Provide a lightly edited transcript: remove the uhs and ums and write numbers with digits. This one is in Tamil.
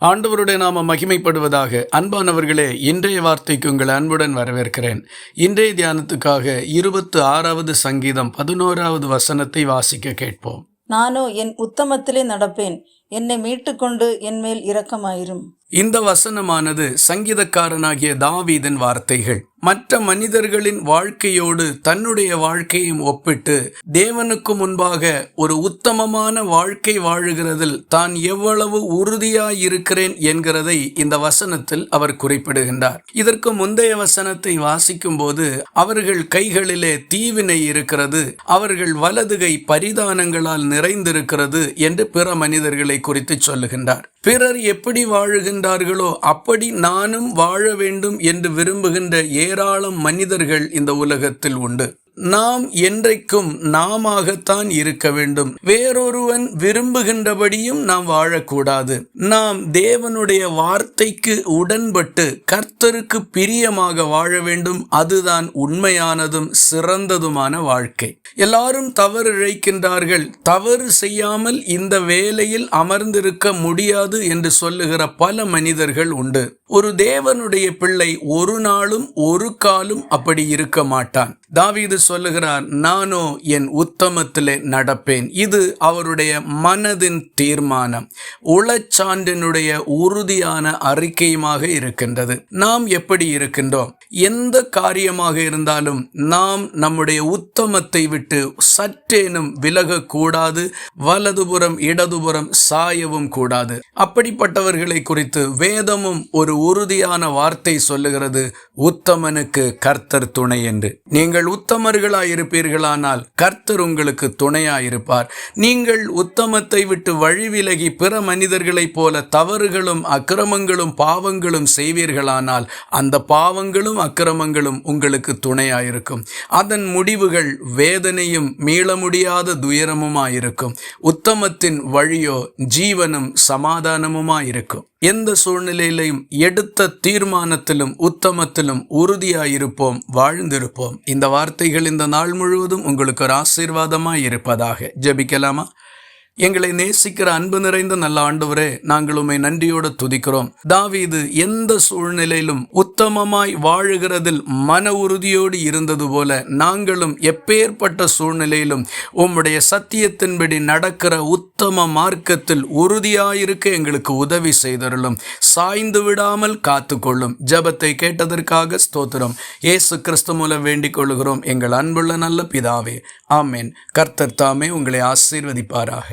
ஆண்டவருடைய நாம மகிமைப்படுவதாக. அன்பானவர்களே, இன்றைய வார்த்தைக்கு உங்கள் அன்புடன் வரவேற்கிறேன். இன்றைய தியானத்துக்காக 26வது சங்கீதம் 11வது வசனத்தை வாசிக்க கேட்போம். நானோ என் உத்தமத்திலே நடப்பேன், என்னை மீட்டுக்கொண்டு என்மேல் இரக்கமாயிரும். இந்த வசனமானது சங்கீதக்காரனாகிய தாவீதின் வார்த்தைகள். மற்ற மனிதர்களின் வாழ்க்கையோடு தன்னுடைய வாழ்க்கையும் ஒப்பிட்டு தேவனுக்கு முன்பாக ஒரு உத்தமமான வாழ்க்கை வாழுகிறதில் தான் எவ்வளவு உறுதியாய் இருக்கிறேன் என்கிறதை இந்த வசனத்தில் அவர் குறிப்பிடுகின்றார். இதற்கு முந்தைய வசனத்தை வாசிக்கும் போது அவர்கள் கைகளிலே தீவினை இருக்கிறது, அவர்கள் வலதுகை பரிதானங்களால் நிறைந்திருக்கிறது என்று பிற மனிதர்களை குறித்து சொல்லுகின்றார். பிறர் எப்படி வாழுகின்றார்களோ அப்படி நானும் வாழ வேண்டும் என்று விரும்புகின்ற ஏராளம் மனிதர்கள் இந்த உலகத்தில் உண்டு. நாம் என்றைக்கும் நாமத்தான் இருக்க வேண்டும். வேறொருவன் விரும்புகின்றபடியும் நாம் வாழக்கூடாது. நாம் தேவனுடைய வார்த்தைக்கு உடன்பட்டு கர்த்தருக்கு பிரியமாக வாழ வேண்டும். அதுதான் உண்மையானதும் சிறந்ததுமான வாழ்க்கை. எல்லாரும் தவறு இழைக்கின்றார்கள். தவறு செய்யாமல் இந்த வேலையில் அமர்ந்திருக்க முடியாது என்று சொல்லுகிற பல மனிதர்கள் உண்டு. ஒரு தேவனுடைய பிள்ளை ஒரு நாளும் ஒரு காலும் அப்படி இருக்க மாட்டான். தாவீது சொல்லுகிறார், நானோ என் உத்தமத்திலே நடப்பேன். இது அவருடைய மனதின் தீர்மானம், உளச்சான்றினுடைய உறுதியான அறிக்கையுமாக இருக்கின்றது. நாம் எப்படி இருக்கின்றோம்? எந்த காரியமாக இருந்தாலும் நாம் நம்முடைய உத்தமத்தை விட்டு சற்றேனும் விலகக்கூடாது, வலதுபுறம் இடதுபுறம் சாயவும் கூடாது. அப்படிப்பட்டவர்களை குறித்து வேதமும் ஒரு உறுதியான வார்த்தை சொல்லுகிறது, உத்தமனுக்கு கர்த்தர் துணை என்று. நீங்கள் உத்தமர்களாயிருப்பீர்களானால் கர்த்தர் உங்களுக்கு துணையாயிருப்பார். நீங்கள் உத்தமத்தை விட்டு வழி விலகி பிற மனிதர்களைப் போல தவறுகளும் அக்கிரமங்களும் பாவங்களும் செய்வீர்களானால் அந்த பாவங்களும் அக்கிரமங்களும் உங்களுக்கு துணையாயிருக்கும். அதன் முடிவுகள் வேதனையும் மீள முடியாத துயரமுமாயிருக்கும். உத்தமத்தின் வழியோ ஜீவனும் சமாதானமுமாயிருக்கும். எந்த சூழ்நிலையிலையும் எடுத்த தீர்மானத்திலும் உத்தமத்திலும் உறுதியாயிருப்போம், வாழ்ந்திருப்போம். இந்த வார்த்தைகள் இந்த நாள் முழுவதும் உங்களுக்கு ஒரு ஆசீர்வாதமாய் இருப்பதாக. ஜெபிக்கலாமா? எங்களை நேசிக்கிற அன்பு நிறைந்த நல்ல ஆண்டவரே, நாங்கள் உம்மை நன்றியோடு துதிக்கிறோம். தாவீது எந்த சூழ்நிலையிலும் உத்தமமாய் வாழுகிறதில் மன உறுதியோடு இருந்தது போல நாங்களும் எப்பேற்பட்ட சூழ்நிலையிலும் உம்முடைய சத்தியத்தின்படி நடக்கிற உத்தம மார்க்கத்தில் உறுதியாயிருக்க எங்களுக்கு உதவி செய்தருளும். சாய்ந்து விடாமல் காத்துக்கொள்ளும். ஜெபத்தை கேட்டதற்காக ஸ்தோத்திரம். இயேசு கிறிஸ்து மூலம் வேண்டிக் கொள்கிறோம் எங்கள் அன்புள்ள நல்ல பிதாவே, ஆமேன். கர்த்தர் தாமே உங்களை ஆசீர்வதிப்பாராக.